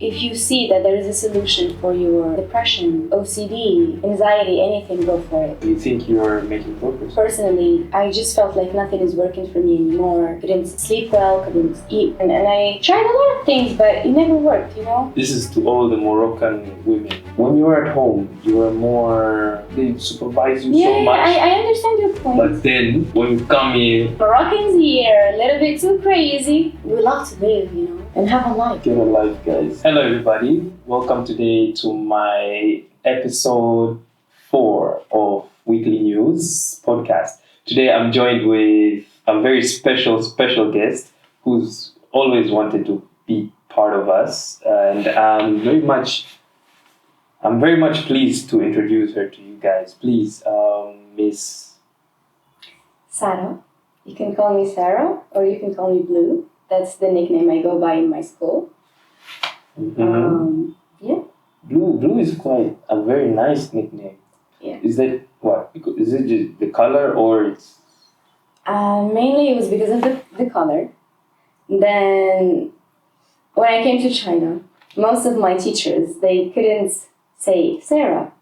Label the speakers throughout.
Speaker 1: If you see that there is a solution for your depression, OCD, anxiety, anything, go for it.
Speaker 2: You think you are making progress?
Speaker 1: Personally, I just felt like nothing is working for me anymore. Couldn't sleep well, couldn't eat. And I tried a lot of things, but it never worked, you know?
Speaker 2: This is to all the Moroccan women. When you were at home, you were more... They supervise you so much.
Speaker 1: Yeah, I understand your point.
Speaker 2: But then, when you come here...
Speaker 1: Moroccans here, a little bit too crazy. We love to live, you know? And have a life.
Speaker 2: Get a life, guys. Hello, everybody. Welcome today to my episode 4 of Weekly News podcast. Today, I'm joined with a very special guest who's always wanted to be part of us, and I'm very much pleased to introduce her to you guys. Please, Miss
Speaker 1: Sarah. You can call me Sarah, or you can call me Blue. That's the nickname I go by in my school.
Speaker 2: Mm-hmm.
Speaker 1: Yeah.
Speaker 2: Blue is quite a very nice nickname.
Speaker 1: Yeah.
Speaker 2: Is that what? Is it just the color or it's...
Speaker 1: Mainly it was because of the color. Then when I came to China, most of my teachers, they couldn't say Sarah.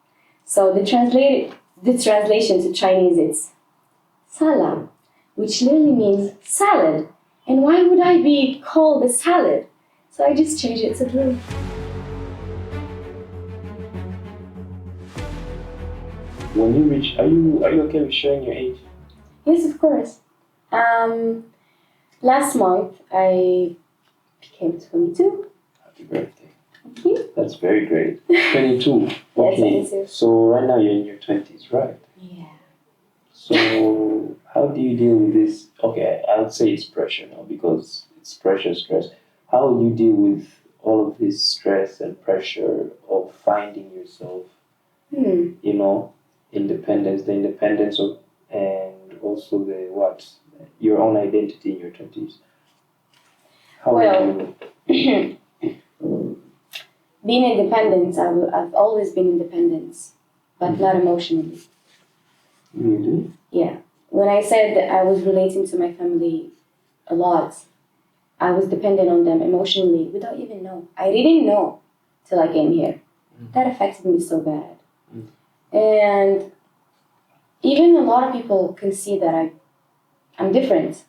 Speaker 1: So the translation to Chinese it's Sala, which literally means salad. And why would I be called a salad? So I just changed it to Blue.
Speaker 2: When you reach, are you okay with sharing your age?
Speaker 1: Yes, of course. Last month I became 22.
Speaker 2: Happy birthday.
Speaker 1: Thank you.
Speaker 2: That's very great. 22.
Speaker 1: Yes,
Speaker 2: Okay.
Speaker 1: 22.
Speaker 2: So right now you're in your 20s, right?
Speaker 1: Yeah.
Speaker 2: So how do you deal with this? Okay, I would say it's pressure now because it's pressure, stress. How do you deal with all of this stress and pressure of finding yourself? You know, the independence of, and also your own identity in your 20s.
Speaker 1: Being independent, I've always been independent, but not emotionally.
Speaker 2: Really?
Speaker 1: Yeah. When I said that I was relating to my family a lot, I was dependent on them emotionally without even know. I didn't know till I came here. That affected me so bad. And even a lot of people can see that I'm different.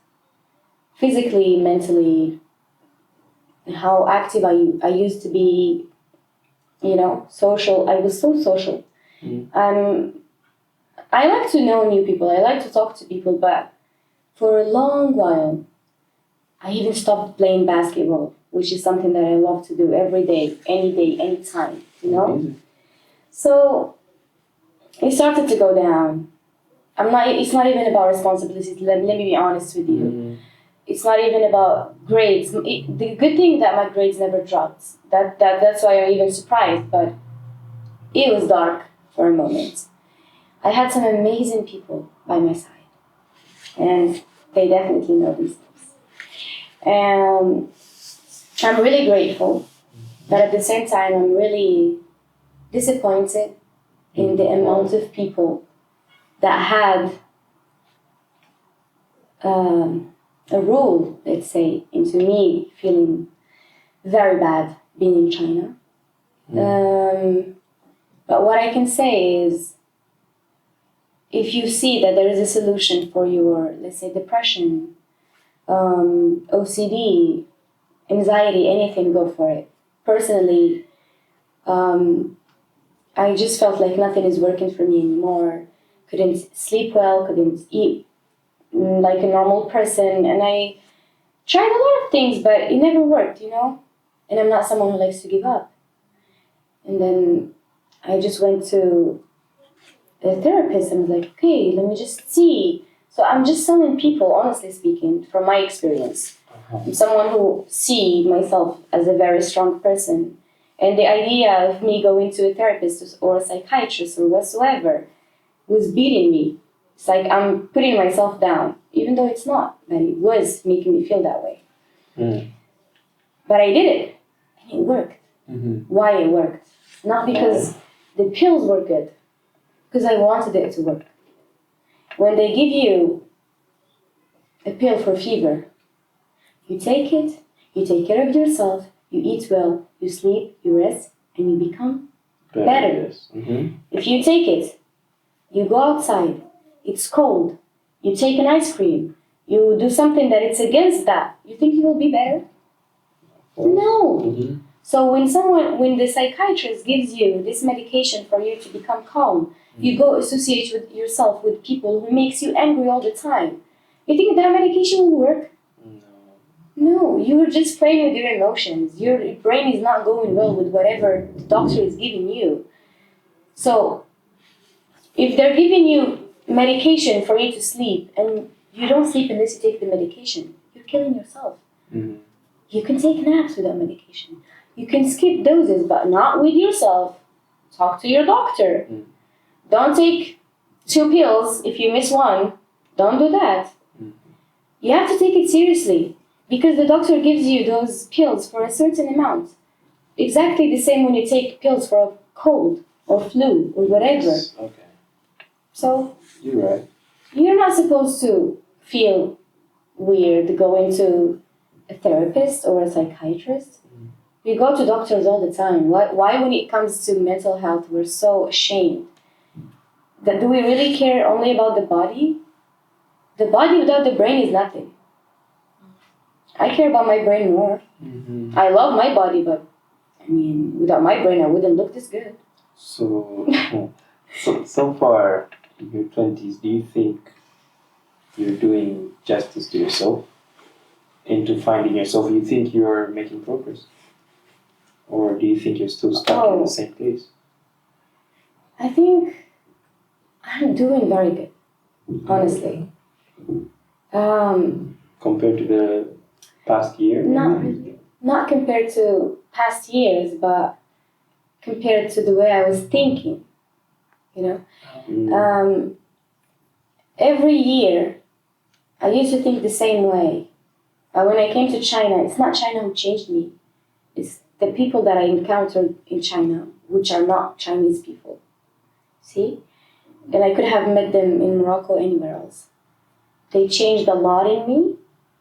Speaker 1: Physically, mentally, how active I used to be, you know, social. I was so social. I like to know new people. I like to talk to people, but for a long while, I even stopped playing basketball, which is something that I love to do every day, any time, you know? So it started to go down. It's not even about responsibilities. Let me be honest with you. It's not even about grades. The good thing that my grades never dropped. That's why I'm even surprised, but it was dark for a moment. I had some amazing people by my side, and they definitely know these things. And I'm really grateful, but at the same time, I'm really disappointed in the amount of people that had a role, let's say, into me feeling very bad being in China. But what I can say is, if you see that there is a solution for your, let's say, depression, OCD, anxiety, anything, go for it. Personally, I just felt like nothing is working for me anymore. Couldn't sleep well, couldn't eat like a normal person. And I tried a lot of things, but it never worked, you know? And I'm not someone who likes to give up. And then I just went to the therapist and was like, okay, let me just see. So I'm just telling people, honestly speaking, from my experience. I'm someone who see myself as a very strong person. And the idea of me going to a therapist or a psychiatrist or whatsoever was beating me. It's like I'm putting myself down, even though it's not, but it was making me feel that way. But I did it, and it worked. Why it worked? Not because the pills were good, because I wanted it to work. When they give you a pill for fever, you take it, you take care of yourself, you eat well, you sleep, you rest, and you become better.
Speaker 2: Yes. Mm-hmm.
Speaker 1: If you take it, you go outside, it's cold, you take an ice cream, you do something that it's against that, you think you will be better? No.
Speaker 2: Mm-hmm.
Speaker 1: So when the psychiatrist gives you this medication for you to become calm, you go associate with yourself with people who makes you angry all the time. You think that medication will work? No, you're just playing with your emotions. Your brain is not going well with whatever the doctor is giving you. So, if they're giving you medication for you to sleep and you don't sleep unless you take the medication, you're killing yourself.
Speaker 2: Mm-hmm.
Speaker 1: You can take naps without medication. You can skip doses, but not with yourself. Talk to your doctor.
Speaker 2: Mm.
Speaker 1: Don't take 2 pills if you miss one. Don't do that.
Speaker 2: Mm.
Speaker 1: You have to take it seriously because the doctor gives you those pills for a certain amount. Exactly the same when you take pills for a cold or flu or whatever.
Speaker 2: Yes. Okay.
Speaker 1: So
Speaker 2: You're right.
Speaker 1: you're not supposed to feel weird going to a therapist or a psychiatrist. We go to doctors all the time. Why when it comes to mental health, we're so ashamed? That do we really care only about the body? The body without the brain is nothing. I care about my brain more.
Speaker 2: Mm-hmm.
Speaker 1: I love my body, but I mean, without my brain, I wouldn't look this good.
Speaker 2: So, so far in your 20s, do you think you're doing justice to yourself? Into finding yourself, you think you're making progress? Or do you think you're still stuck in the same place?
Speaker 1: I think I'm doing very good, honestly.
Speaker 2: Compared to the past year?
Speaker 1: Not really. Not compared to past years, but compared to the way I was thinking, you know.
Speaker 2: Mm.
Speaker 1: Every year, I used to think the same way. But when I came to China, it's not China who changed me. It's the people that I encountered in China, which are not Chinese people. See? And I could have met them in Morocco or anywhere else. They changed a lot in me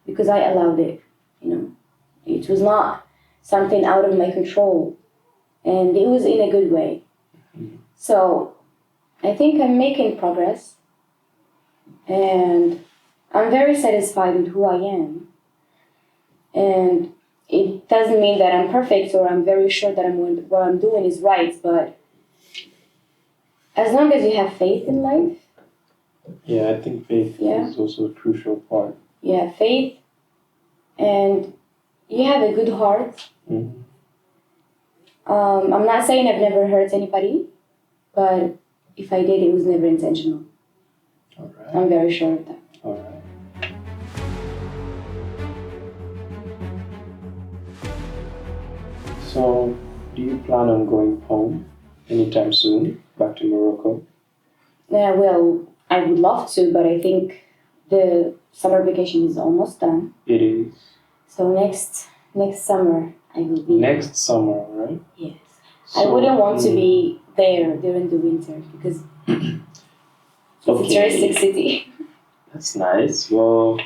Speaker 1: because I allowed it, you know. It was not something out of my control. And it was in a good way. So, I think I'm making progress. And I'm very satisfied with who I am. And it doesn't mean that I'm perfect or I'm very sure that what I'm doing is right, but as long as you have faith in life.
Speaker 2: Yeah, I think faith is also a crucial part.
Speaker 1: Yeah, faith, and you have a good heart.
Speaker 2: Mm-hmm.
Speaker 1: I'm not saying I've never hurt anybody, but if I did, it was never intentional.
Speaker 2: All right.
Speaker 1: I'm very sure of that.
Speaker 2: All right. So, do you plan on going home anytime soon, back to Morocco?
Speaker 1: Well, I would love to, but I think the summer vacation is almost done.
Speaker 2: It is.
Speaker 1: So next summer, I will be...
Speaker 2: Next summer, right?
Speaker 1: Yes.
Speaker 2: So,
Speaker 1: I wouldn't want to be there during the winter because it's a touristic city.
Speaker 2: That's nice. Well,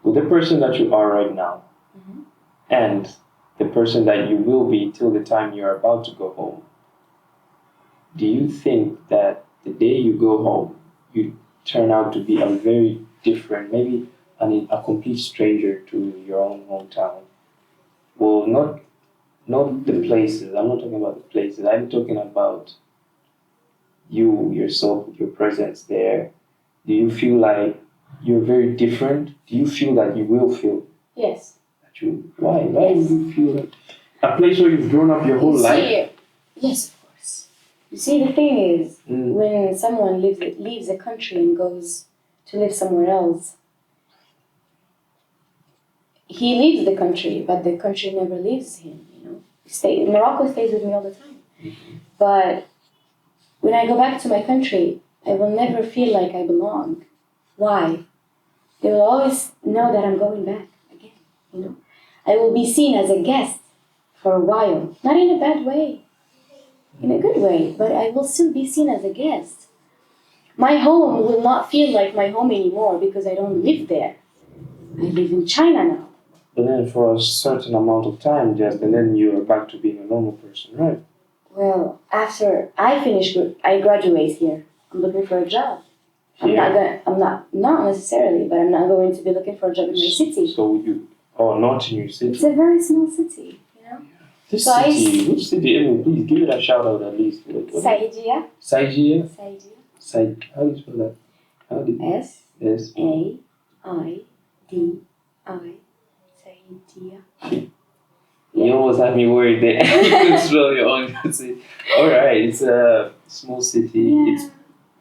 Speaker 2: with the person that you are right now,
Speaker 1: Mm-hmm.
Speaker 2: and the person that you will be till the time you're about to go home, do you think that the day you go home, you turn out to be a very different, maybe a complete stranger to your own hometown? Well, not the places. I'm not talking about the places. I'm talking about you yourself with your presence there. Do you feel like you're very different? Do you feel that you will feel?
Speaker 1: Yes.
Speaker 2: Why? Why do you feel like a place where you've grown up your whole life?
Speaker 1: Yes, of course. You see, the thing is, when someone leaves a country and goes to live somewhere else, he leaves the country, but the country never leaves him, you know. Morocco stays with me all the time.
Speaker 2: Mm-hmm.
Speaker 1: But when I go back to my country, I will never feel like I belong. Why? They will always know that I'm going back again, you know. I will be seen as a guest for a while. Not in a bad way. In a good way, but I will still be seen as a guest. My home will not feel like my home anymore because I don't live there. I live in China now.
Speaker 2: But then for a certain amount of time, just and then you're back to being a normal person, right?
Speaker 1: Well, after I finish, I graduate here. I'm looking for a job. Not necessarily, but I'm not going to be looking for a job in my city.
Speaker 2: So not in your city.
Speaker 1: It's a very small city, you know.
Speaker 2: This
Speaker 1: So
Speaker 2: city, which city? I mean, please give it a shout out at least.
Speaker 1: Saidia.
Speaker 2: Saidia?
Speaker 1: Saidia.
Speaker 2: How do you spell that? How do you?
Speaker 1: S.
Speaker 2: Yes.
Speaker 1: A. I. D. I. Saidia.
Speaker 2: You almost had me worried there. You couldn't spell your own city. Alright, it's a small city.
Speaker 1: Yeah.
Speaker 2: It's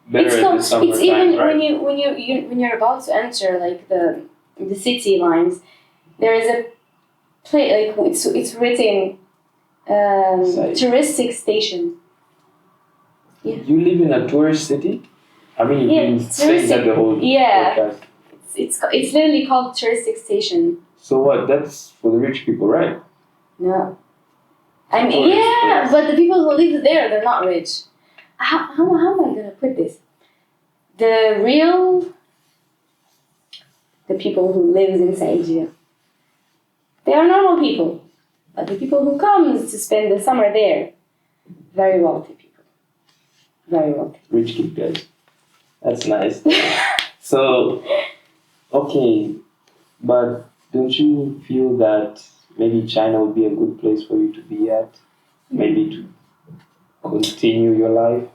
Speaker 2: better at the summer
Speaker 1: It's even
Speaker 2: time, right?
Speaker 1: when you're about to enter like the city lines, there is a place like it's written touristic station. Yeah.
Speaker 2: You live in a tourist city? I mean, you've been saying that the whole podcast.
Speaker 1: It's literally called touristic station.
Speaker 2: So what? That's for the rich people, right?
Speaker 1: No. I mean, but the people who live there, they're not rich. How am I gonna put this? The people who lives in Saidia, they are normal people. But the people who comes to spend the summer there, very wealthy people. Very wealthy.
Speaker 2: Rich kid guys. That's nice. So, okay, but don't you feel that maybe China would be a good place for you to be at? Maybe to continue your life?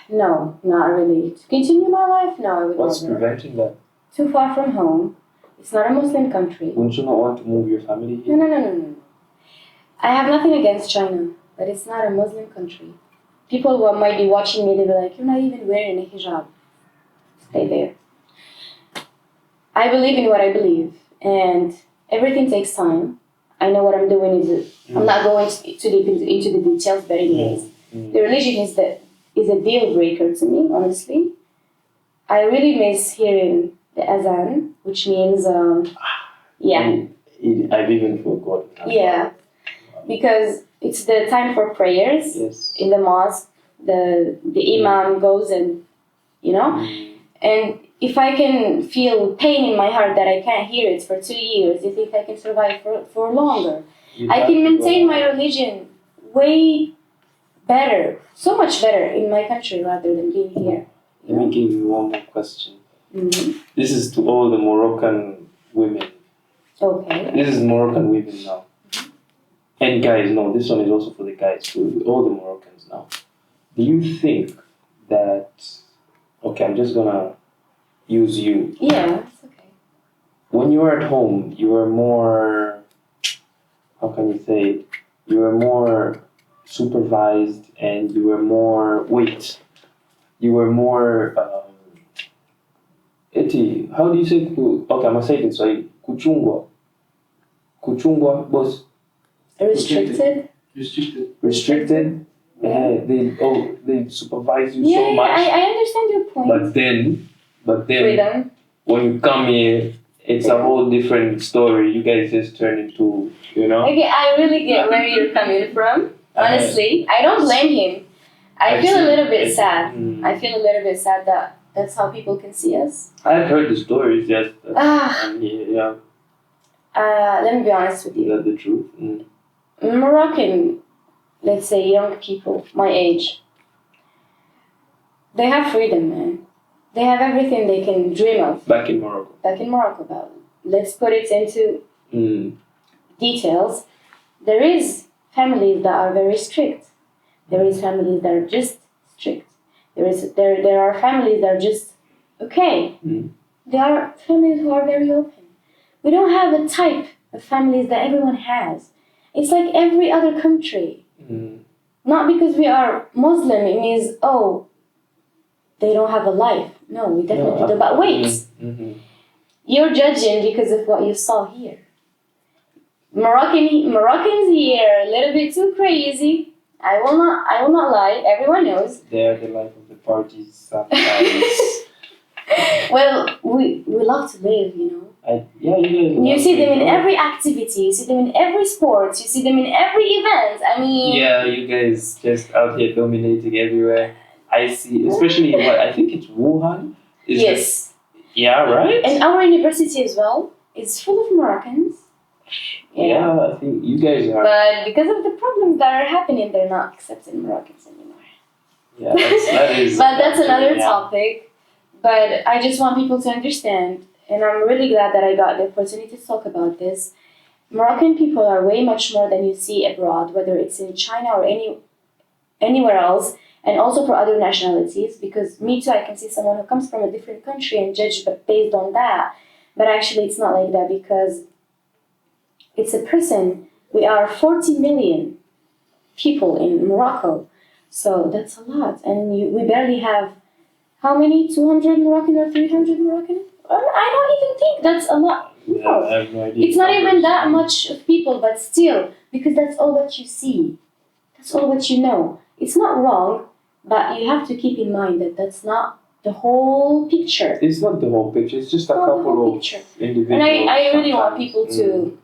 Speaker 1: No, not really. To continue my life? No, I would
Speaker 2: What's
Speaker 1: never.
Speaker 2: preventing that?
Speaker 1: Too far from home. It's not a Muslim country.
Speaker 2: Wouldn't you not want to move your family here?
Speaker 1: No. I have nothing against China, but it's not a Muslim country. People who might be watching me, they'll be like, you're not even wearing a hijab. Stay there. I believe in what I believe, and everything takes time. I know what I'm doing I'm not going too deep into the details, but anyways, the religion is a deal breaker to me, honestly. I really miss hearing the azan, which means,
Speaker 2: I've even forgotten.
Speaker 1: Yeah, because it's the time for prayers in the mosque. The imam goes and, and if I can feel pain in my heart that I can't hear it for 2 years, you think I can survive for longer? I can maintain my religion way better, so much better in my country rather than being here.
Speaker 2: Let me give you one more question.
Speaker 1: Mm-hmm.
Speaker 2: This is to all the Moroccan women.
Speaker 1: Okay.
Speaker 2: This is Moroccan women now. And guys, no, this one is also for the guys, for all the Moroccans now. Do you think that, okay, I'm just gonna use you.
Speaker 1: Yeah, it's okay.
Speaker 2: When you were at home, you were more, how can you say it? You were more supervised and you were more, how do you say, okay, I'm gonna say it, sorry, kuchungwa, boss.
Speaker 1: Restricted?
Speaker 2: Restricted? Yeah, they supervise you so much.
Speaker 1: I understand your point.
Speaker 2: But then,
Speaker 1: freedom.
Speaker 2: When you come here, it's a whole different story. You guys just turn into,
Speaker 1: Okay, I really get where you're coming from. Honestly, I don't blame him. I feel a little bit sad. I feel a little bit sad that that's how people can see us.
Speaker 2: I've heard the stories, yes. Let
Speaker 1: me be honest with you.
Speaker 2: Is that the truth?
Speaker 1: Moroccan, let's say young people, my age, they have freedom, man. They have everything they can dream of.
Speaker 2: Back in Morocco,
Speaker 1: let's put it into details. There is families that are very strict. There is families that are just strict. There are families that are just okay. There are families who are very open. We don't have a type of families that everyone has. It's like every other country. Not because we are Muslim, it means, they don't have a life. No, we definitely do. But wait, you're judging because of what you saw here. Moroccans here, a little bit too crazy. I will not lie. Everyone knows.
Speaker 2: They are the life of the parties sometimes.
Speaker 1: Well, we love to live, You see them in every activity. You see them in every sport. You see them in every event. I mean.
Speaker 2: Yeah, you guys just out here dominating everywhere. I see, especially I think it's Wuhan.
Speaker 1: Yes.
Speaker 2: Yeah, right.
Speaker 1: And our university as well is full of Moroccans.
Speaker 2: Yeah, I think you guys are.
Speaker 1: But because of the problems that are happening, they're not accepting Moroccans anymore.
Speaker 2: Yeah, that is.
Speaker 1: But that's another
Speaker 2: yeah.
Speaker 1: topic. But I just want people to understand, and I'm really glad that I got the opportunity to talk about this. Moroccan people are way much more than you see abroad, whether it's in China or anywhere else, and also for other nationalities. Because me too, I can see someone who comes from a different country and judge based on that. But actually, it's not like that because it's a person. We are 40 million people in Morocco, so that's a lot, and we barely have how many? 200 Moroccan or 300 Moroccan? I don't even think that's a lot.
Speaker 2: Yeah,
Speaker 1: No.
Speaker 2: I have no idea.
Speaker 1: It's not even that much of people, but still, because that's all what you see. That's all what you know. It's not wrong, but you have to keep in mind that that's not the whole picture.
Speaker 2: It's not the whole picture. It's just a
Speaker 1: Not the whole
Speaker 2: couple of
Speaker 1: picture.
Speaker 2: individuals.
Speaker 1: And I really want
Speaker 2: sometimes.
Speaker 1: people to.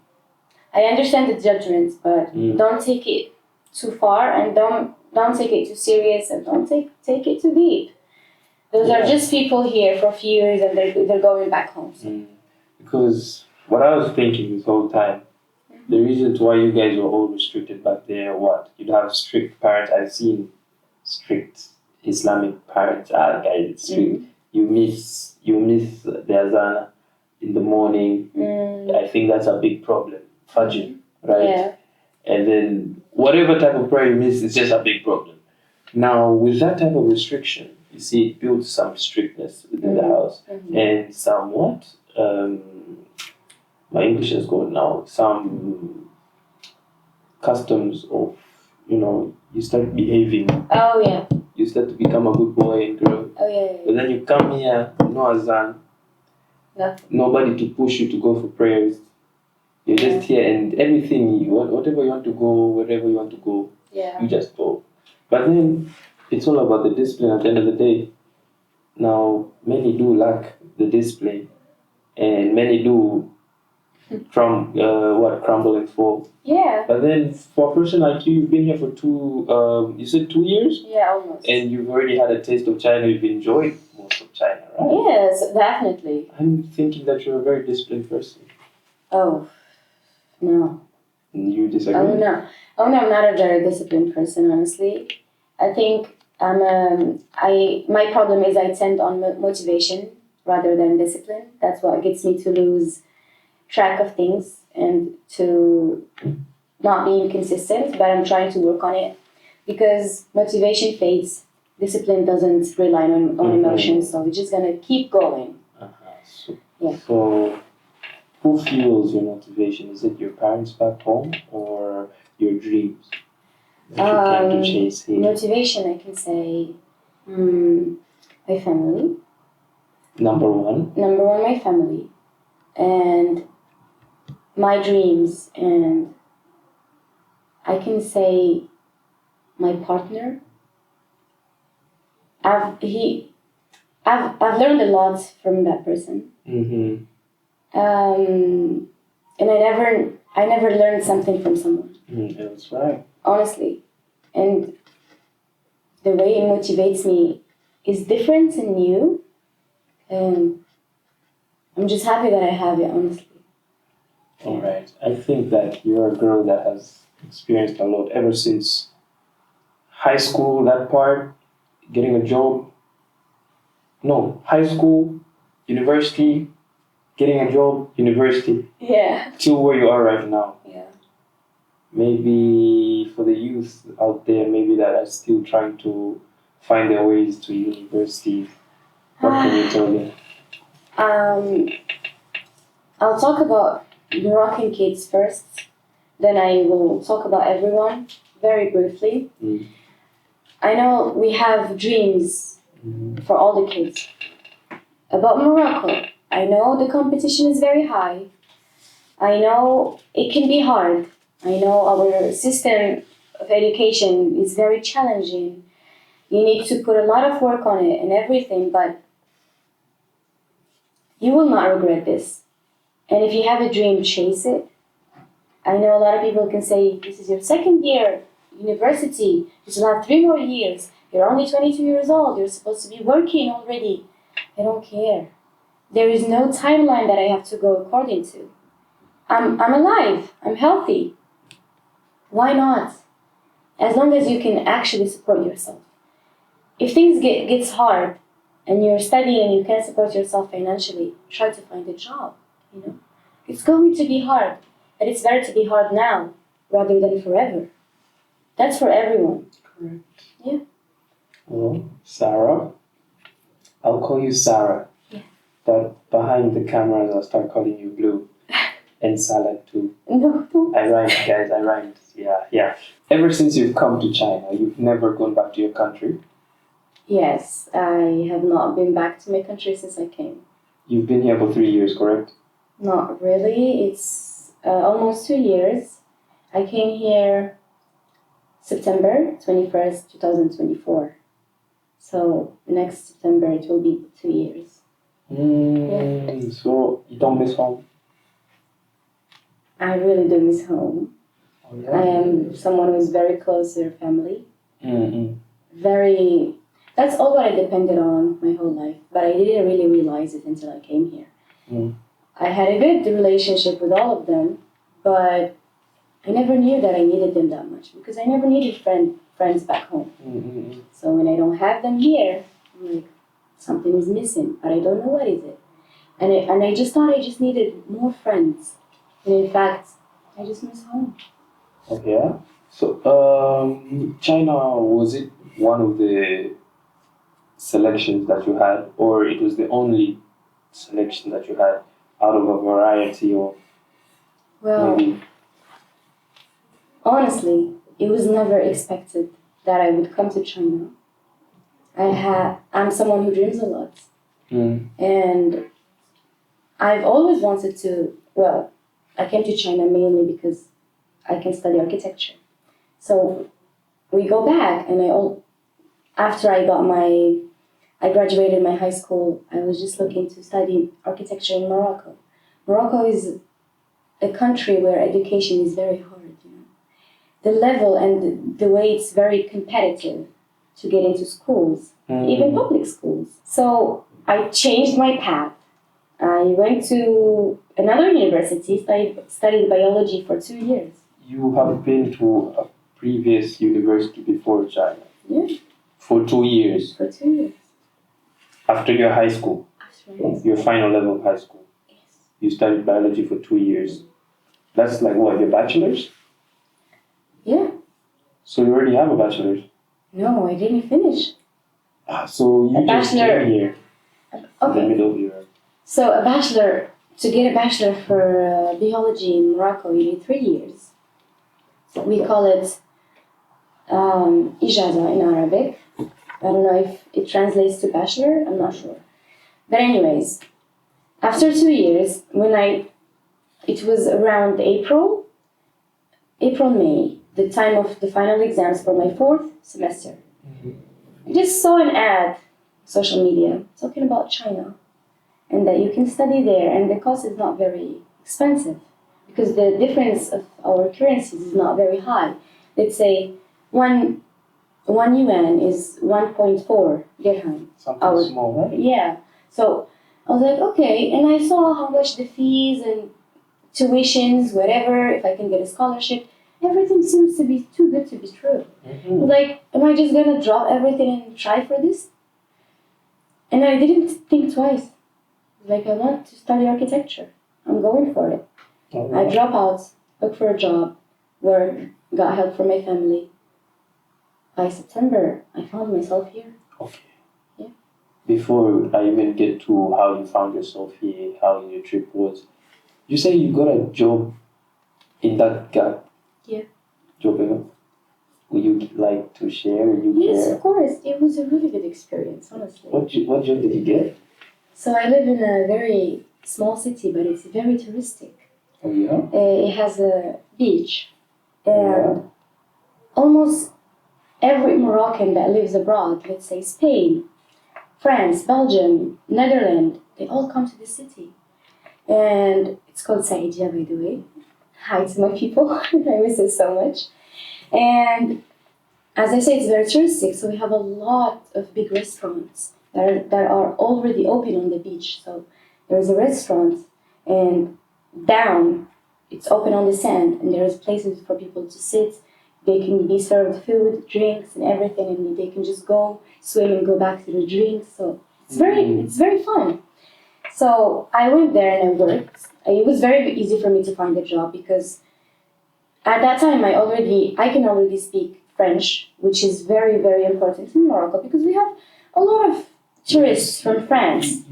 Speaker 1: I understand the judgments, but don't take it too far, and don't take it too serious, and don't take it too deep. Those are just people here for a few years, and they're going back home. So.
Speaker 2: Because what I was thinking this whole time, the reasons why you guys were all restricted back there, what? You'd have strict parents. I've seen strict Islamic parents. Guys, it's strict. You miss the azan in the morning. I think that's a big problem. Fajr, right?
Speaker 1: Yeah.
Speaker 2: And then whatever type of prayer you miss, it's just a big problem. Now, with that type of restriction, you see, it builds some strictness within the house and somewhat. My English is good now. Some customs of, you start behaving.
Speaker 1: Oh yeah.
Speaker 2: You start to become a good boy and girl.
Speaker 1: Oh yeah.
Speaker 2: But then you come here, no azan, nobody to push you to go for prayers. You're just here, and everything, whatever you want to go, wherever you want to go, you just go. But then it's all about the discipline at the end of the day. Now, many do lack the discipline, and many do crumble and fall.
Speaker 1: Yeah.
Speaker 2: But then for a person like you, you've been here for you said 2 years?
Speaker 1: Yeah, almost.
Speaker 2: And you've already had a taste of China, you've enjoyed most of China, right?
Speaker 1: Yes, definitely.
Speaker 2: I'm thinking that you're a very disciplined person.
Speaker 1: Oh, no.
Speaker 2: You disagree?
Speaker 1: Oh no, I'm not a very disciplined person, honestly. I think my problem is I tend on motivation rather than discipline. That's what gets me to lose track of things and to not being consistent, but I'm trying to work on it because motivation fades. Discipline doesn't rely on emotions, so we're just gonna keep going.
Speaker 2: So who fuels your motivation? Is it your parents back home or your dreams that you tend to chase here?
Speaker 1: Motivation, I can say, my family.
Speaker 2: Number one,
Speaker 1: my family. And my dreams, and I can say my partner. I've learned a lot from that person. And I never learned something from someone.
Speaker 2: That's right.
Speaker 1: Honestly, and the way it motivates me is different and new. And I'm just happy that I have it, honestly.
Speaker 2: All right. I think that you're a girl that has experienced a lot ever since high school, that part, getting a job. No, high school, university, getting a job, university.
Speaker 1: Yeah.
Speaker 2: To where you are right now.
Speaker 1: Yeah.
Speaker 2: Maybe for the youth out there, maybe that are still trying to find their ways to university, what can you tell them?
Speaker 1: I'll talk about Moroccan kids first, then I will talk about everyone very briefly. I know we have dreams for all the kids. About Morocco, I know the competition is very high. I know it can be hard. I know our system of education is very challenging. You need to put a lot of work on it and everything, but you will not regret this. And if you have a dream, chase it. I know a lot of people can say, this is your second year university, you still have 3 more years, you're only 22 years old, you're supposed to be working already. I don't care. There is no timeline that I have to go according to. I'm alive. I'm healthy. Why not? As long as you can actually support yourself. If things gets hard and you're studying and you can't support yourself financially, try to find a job. It's going to be hard, but it's better to be hard now rather than forever. That's for everyone.
Speaker 2: Correct.
Speaker 1: Yeah.
Speaker 2: Well, Sarah, I'll call you Sarah.
Speaker 1: Yeah.
Speaker 2: But behind the cameras, I'll start calling you Blue. And Salad too.
Speaker 1: No.
Speaker 2: I rhymed, guys, I rhymed. Yeah. Ever since you've come to China, you've never gone back to your country?
Speaker 1: Yes, I have not been back to my country since I came.
Speaker 2: You've been here for 3 years, correct?
Speaker 1: Not really. It's almost 2 years. I came here September 21st, 2024. So next September it will be 2 years.
Speaker 2: So you don't miss home?
Speaker 1: I really do miss home.
Speaker 2: Oh, yeah?
Speaker 1: I am someone who's very close to their family. That's all what I depended on my whole life. But I didn't really realize it until I came here. I had a good relationship with all of them, but I never knew that I needed them that much because I never needed friends back home. So when I don't have them here, I'm like, something is missing, but I don't know what is it. And I just thought I just needed more friends. And in fact, I just miss home.
Speaker 2: Yeah. So, China, was it one of the selections that you had, or it was the only selection that you had out of a variety of maybe?
Speaker 1: Honestly, it was never expected that I would come to China. I'm someone who dreams a lot. And I've always wanted to, I came to China mainly because I can study architecture. So we go back and after I graduated my high school, I was just looking to study architecture in Morocco. Morocco is a country where education is very hard, The level and the way it's very competitive to get into schools, even public schools. So I changed my path. I went to another university, studied biology for 2 years.
Speaker 2: You have been to a previous university before China?
Speaker 1: Yeah.
Speaker 2: For 2 years?
Speaker 1: For 2 years.
Speaker 2: After your high school?
Speaker 1: After high school.
Speaker 2: Your final level of high school?
Speaker 1: Yes.
Speaker 2: You studied biology for 2 years? That's like what, your bachelor's?
Speaker 1: Yeah.
Speaker 2: So you already have a bachelor's?
Speaker 1: No, I didn't finish.
Speaker 2: So you just came here in the middle of Europe.
Speaker 1: So to get a bachelor for biology in Morocco, you need 3 years. We call it ijaza in Arabic. I don't know if it translates to bachelor, I'm not sure. But anyways, after 2 years, it was around April, May, the time of the final exams for my 4th semester. I just saw an ad, social media, talking about China, and that you can study there, and the cost is not very expensive, because the difference of our currencies is not very high. Let's say one yuan is 1.4 dirham.
Speaker 2: Something small, right?
Speaker 1: Yeah. So I was like, okay, and I saw how much the fees and tuitions, whatever, if I can get a scholarship, everything seems to be too good to be true. Like, am I just gonna drop everything and try for this? And I didn't think twice. Like, I want to study architecture. I'm going for it. I drop out, look for a job, work, got help from my family. By September, I found myself here.
Speaker 2: Okay.
Speaker 1: Yeah.
Speaker 2: Before I even get to how you found yourself here, how your trip was, you say you got a job in that gap.
Speaker 1: Yeah.
Speaker 2: Job, would you like to share? Would you
Speaker 1: Yes,
Speaker 2: care?
Speaker 1: of course. It was a really good experience, honestly.
Speaker 2: What job did you get?
Speaker 1: So I live in a very small city, but it's very touristic.
Speaker 2: Oh, yeah?
Speaker 1: It has a beach. And almost every Moroccan that lives abroad, let's say Spain, France, Belgium, Netherlands, they all come to this city. And it's called Saidia, by the way. Hi to my people. I miss it so much. And as I say, it's very touristic, so we have a lot of big restaurants that are already open on the beach. So there's a restaurant, and down it's open on the sand, and there's places for people to sit. They can be served food, drinks, and everything, and they can just go swim and go back to the drinks. So it's very fun. So I went there and I worked. It was very easy for me to find a job because at that time I can already speak French, which is very, very important in Morocco because we have a lot of tourists from France.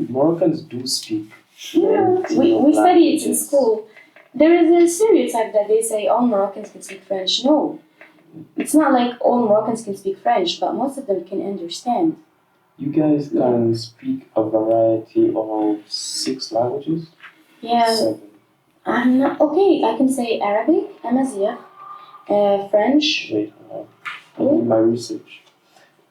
Speaker 2: Moroccans do speak
Speaker 1: Yeah, we study it in school. There is a stereotype that they say all Moroccans can speak French. No, it's not like all Moroccans can speak French, but most of them can understand.
Speaker 2: You guys can speak a variety of 6 languages?
Speaker 1: Yeah,
Speaker 2: 7.
Speaker 1: I'm not okay. I can say Arabic, Amazigh, French.
Speaker 2: Wait, I did my research.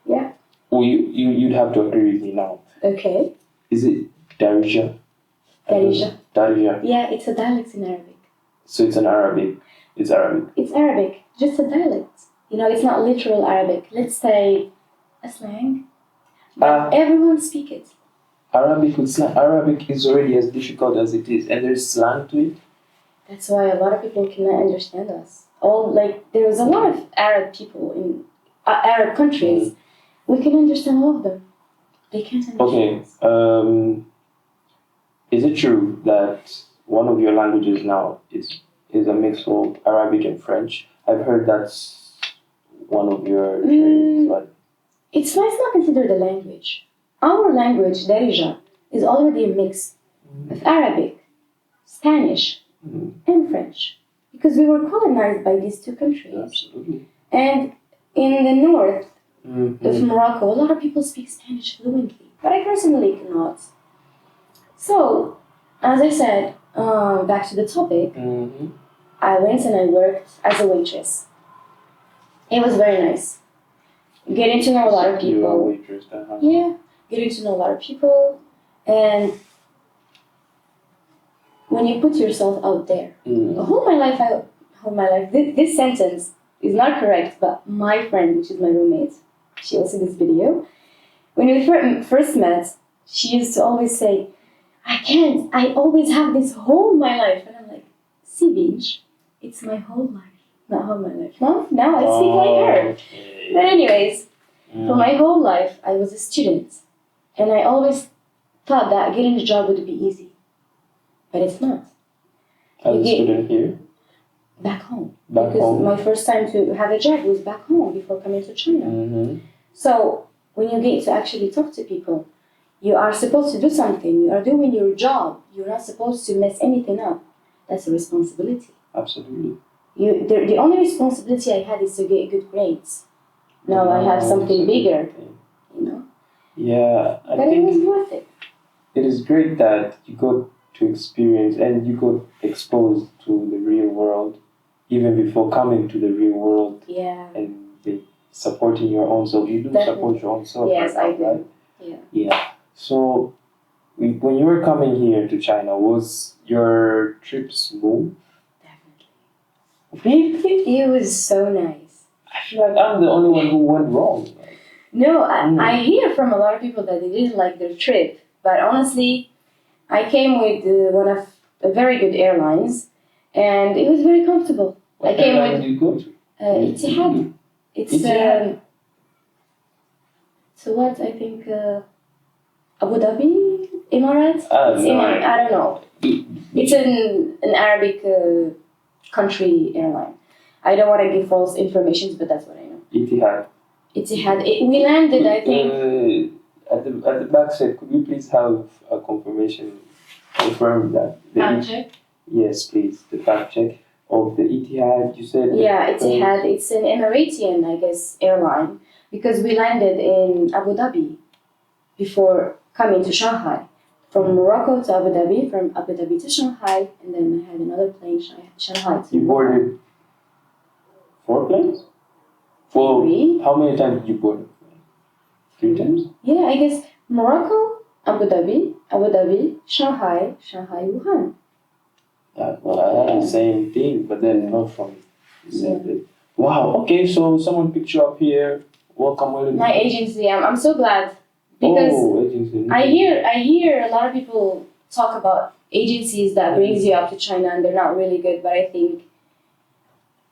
Speaker 1: Yeah.
Speaker 2: Well, you'd have to agree with me now.
Speaker 1: Okay.
Speaker 2: Is it Darija?
Speaker 1: Darija.
Speaker 2: Darija.
Speaker 1: Yeah, it's a dialect in Arabic.
Speaker 2: So it's an Arabic. It's Arabic.
Speaker 1: It's Arabic, just a dialect. You know, it's not literal Arabic. Let's say a slang. But everyone speak it.
Speaker 2: Arabic with slang. Arabic is already as difficult as it is, and there's slang to it.
Speaker 1: That's why a lot of people cannot understand us. There's a lot of Arab people in Arab countries. We can understand all of them. They can't understand us.
Speaker 2: Is it true that one of your languages now is a mix of Arabic and French? I've heard that's one of your traits, but
Speaker 1: it's not considered a language. Our language, Darija, is already a mix of Arabic, Spanish, and French. Because we were colonized by these two countries.
Speaker 2: Absolutely.
Speaker 1: And in the north of Morocco, a lot of people speak Spanish fluently. But I personally cannot. So, as I said, back to the topic, I went and I worked as a waitress. It was very nice. Getting to know a lot of people.
Speaker 2: You're a waitress,
Speaker 1: Yeah, getting to know a lot of people. And when you put yourself out there, all my life, this sentence is not correct, but my friend, which is my roommate, she also did this video. When we first met, she used to always say, I always have this whole my life. And I'm like, see, Binge, it's my whole life, not whole my life. Now I speak like her.
Speaker 2: Okay.
Speaker 1: But anyways, for my whole life, I was a student. And I always thought that getting a job would be easy. But it's not.
Speaker 2: As a student here?
Speaker 1: Back home.
Speaker 2: Back home.
Speaker 1: My first time to have a job was back home before coming to China. So when you get to actually talk to people, you are supposed to do something. You are doing your job. You're not supposed to mess anything up. That's a responsibility.
Speaker 2: Absolutely.
Speaker 1: The only responsibility I had is to get good grades. Now I have something bigger, you know.
Speaker 2: Yeah, I
Speaker 1: but
Speaker 2: think
Speaker 1: it was worth it.
Speaker 2: It is great that you got to experience and you got exposed to the real world even before coming to the real world.
Speaker 1: Yeah.
Speaker 2: And supporting your own self. You do support your own self.
Speaker 1: Yes,
Speaker 2: right now,
Speaker 1: I do.
Speaker 2: right?
Speaker 1: Yeah.
Speaker 2: Yeah. So, when you were coming here to China, was your trip smooth?
Speaker 1: Definitely. Really? It was so nice.
Speaker 2: I feel like I'm the only one who went wrong.
Speaker 1: No, I hear from a lot of people that they didn't like their trip. But honestly, I came with one of a very good airlines, and it was very comfortable.
Speaker 2: What airline did you go to?
Speaker 1: Etihad. It's so what I think Abu Dhabi, Emirates. I don't know. It's an Arabic country airline. I don't want to give false information, but that's what I know.
Speaker 2: Etihad.
Speaker 1: We landed, I think.
Speaker 2: At the back side, could we please have a confirm that
Speaker 1: Fact check?
Speaker 2: Yes, please. The fact check of the Etihad. You said
Speaker 1: Etihad. It's an Emiratian, I guess, airline because we landed in Abu Dhabi before coming to Shanghai. From Morocco to Abu Dhabi, from Abu Dhabi to Shanghai, and then I had another plane, Shanghai to.
Speaker 2: You boarded 4 planes?
Speaker 1: Three.
Speaker 2: How many times did you board? 3 times?
Speaker 1: Yeah, I guess Morocco, Abu Dhabi, Shanghai, Wuhan.
Speaker 2: Well, I had the same thing, but then not from the same place. Wow, okay, so someone picked you up here. Welcome.
Speaker 1: My agency, I'm so glad because
Speaker 2: agency.
Speaker 1: I hear a lot of people talk about agencies that brings you up to China and they're not really good, but I think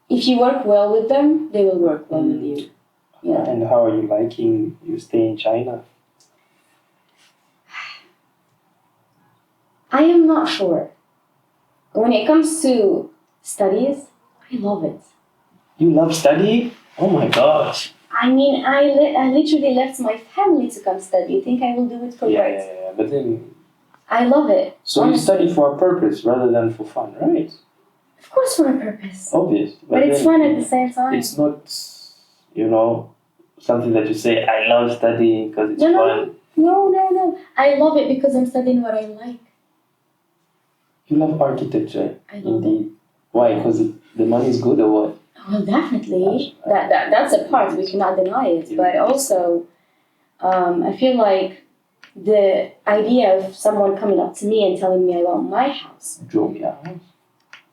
Speaker 1: if you work well with them, they will work well with you. Yeah.
Speaker 2: And how are you liking your stay in China?
Speaker 1: I am not sure. When it comes to studies, I love it.
Speaker 2: You love studying? Oh my gosh.
Speaker 1: I mean, I literally left my family to come study. You think I will do it for what?
Speaker 2: Yeah, but then...
Speaker 1: I love it.
Speaker 2: So
Speaker 1: honestly.
Speaker 2: you study for a purpose rather than for fun, right?
Speaker 1: Of course for a purpose.
Speaker 2: Obvious.
Speaker 1: But it's fun at the same time.
Speaker 2: It's not, something that you say, I love studying because it's fun.
Speaker 1: No. I love it because I'm studying what I like.
Speaker 2: You love architecture.
Speaker 1: I love
Speaker 2: Indeed. Why? Because the money is good or what?
Speaker 1: Well, definitely. That's a part. We cannot deny it.
Speaker 2: Yeah.
Speaker 1: But also, I feel like the idea of someone coming up to me and telling me I want my house
Speaker 2: Draw me a house.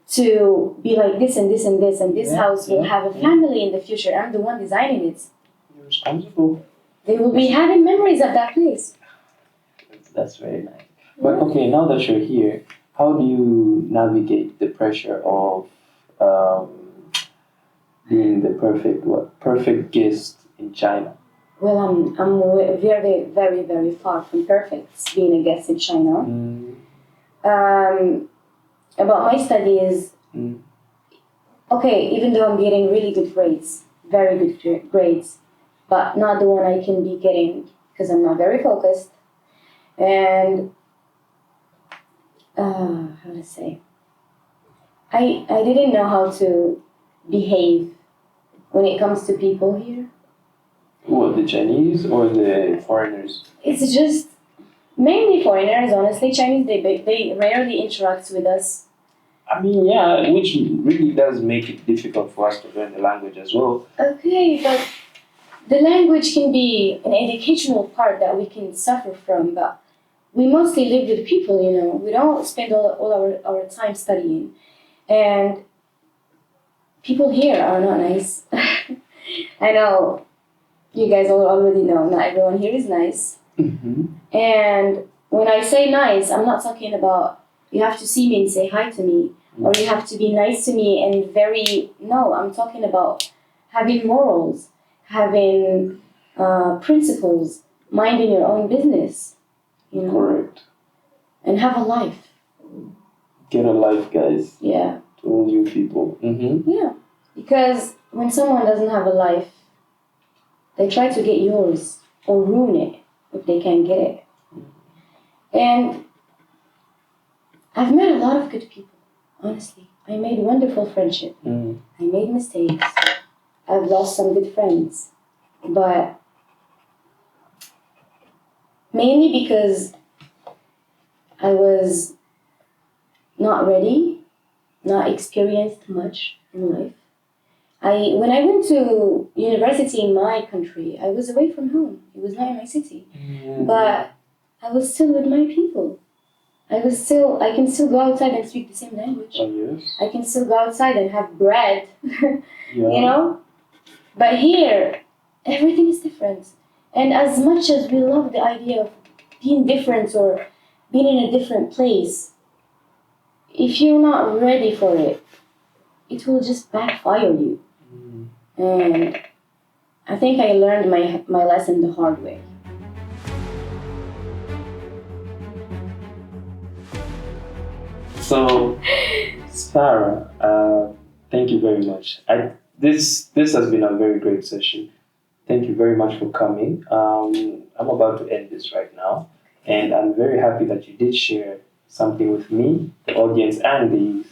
Speaker 1: to be like this and this and this and this house will have a
Speaker 2: yeah.
Speaker 1: family in the future. I'm the one designing it.
Speaker 2: You're responsible.
Speaker 1: They will be having memories of that place.
Speaker 2: That's very nice. But okay, now that you're here, how do you navigate the pressure of being the perfect guest in China?
Speaker 1: Well, I'm very, very, very far from perfect being a guest in China. About my studies, okay, even though I'm getting really good grades, very good grades, but not the one I can be getting because I'm not very focused. And how to say, I didn't know how to behave when it comes to people here.
Speaker 2: Who are the Chinese or the foreigners?
Speaker 1: It's just mainly foreigners, honestly. Chinese, they rarely interact with us.
Speaker 2: I mean, yeah, which really does make it difficult for us to learn the language as well.
Speaker 1: Okay, but the language can be an educational part that we can suffer from, but we mostly live with people, We don't spend all our time studying. And people here are not nice. I know you guys already know not everyone here is nice.
Speaker 2: Mm-hmm.
Speaker 1: And when I say nice, I'm not talking about you have to see me and say hi to me, or you have to be nice to me and no, I'm talking about having morals, having principles, minding your own business,
Speaker 2: Correct.
Speaker 1: And have a life.
Speaker 2: Get a life, guys.
Speaker 1: Yeah.
Speaker 2: To all you people. Mm-hmm.
Speaker 1: Yeah. Because when someone doesn't have a life, they try to get yours or ruin it if they can't get it. And I've met a lot of good people, honestly. I made wonderful friendship.
Speaker 2: Mm.
Speaker 1: I made mistakes. I've lost some good friends. But mainly because I was not ready, not experienced much in life. When I went to university in my country, I was away from home. It was not in my city.
Speaker 2: Mm.
Speaker 1: But I was still with my people. I can still go outside and speak the same language.
Speaker 2: Oh, yes.
Speaker 1: I can still go outside and have bread,
Speaker 2: Yeah.
Speaker 1: But here, everything is different. And as much as we love the idea of being different or being in a different place, if you're not ready for it, it will just backfire you.
Speaker 2: Mm.
Speaker 1: And I think I learned my lesson the hard way.
Speaker 2: So, Sarah, thank you very much. This has been a very great session. Thank you very much for coming. I'm about to end this right now, and I'm very happy that you did share something with me, the audience, and the youth.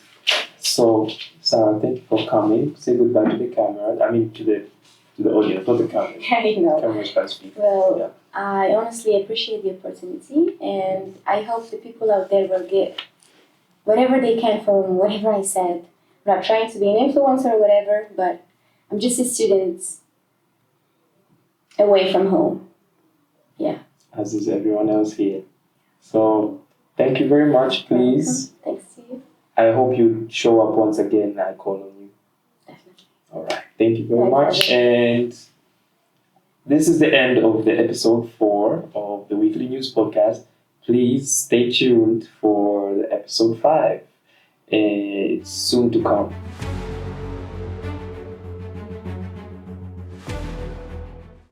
Speaker 2: So, Sarah, thank you for coming. Say goodbye to the camera. I mean, to the audience, not the camera.
Speaker 1: I know.
Speaker 2: Cameras can't speak.
Speaker 1: Well,
Speaker 2: Yeah.
Speaker 1: I honestly appreciate the opportunity, and I hope the people out there will get whatever they can from whatever I said. I'm not trying to be an influencer or whatever, but I'm just a student away from home. Yeah.
Speaker 2: As is everyone else here. So, thank you very much, please.
Speaker 1: Thanks to you.
Speaker 2: I hope you show up once again and I call on you.
Speaker 1: Definitely.
Speaker 2: All right. Thank you very
Speaker 1: My
Speaker 2: much.
Speaker 1: pleasure.
Speaker 2: And this is the end of the episode 4 of the Weekly News Podcast. please stay tuned for the episode 5. It's soon to come.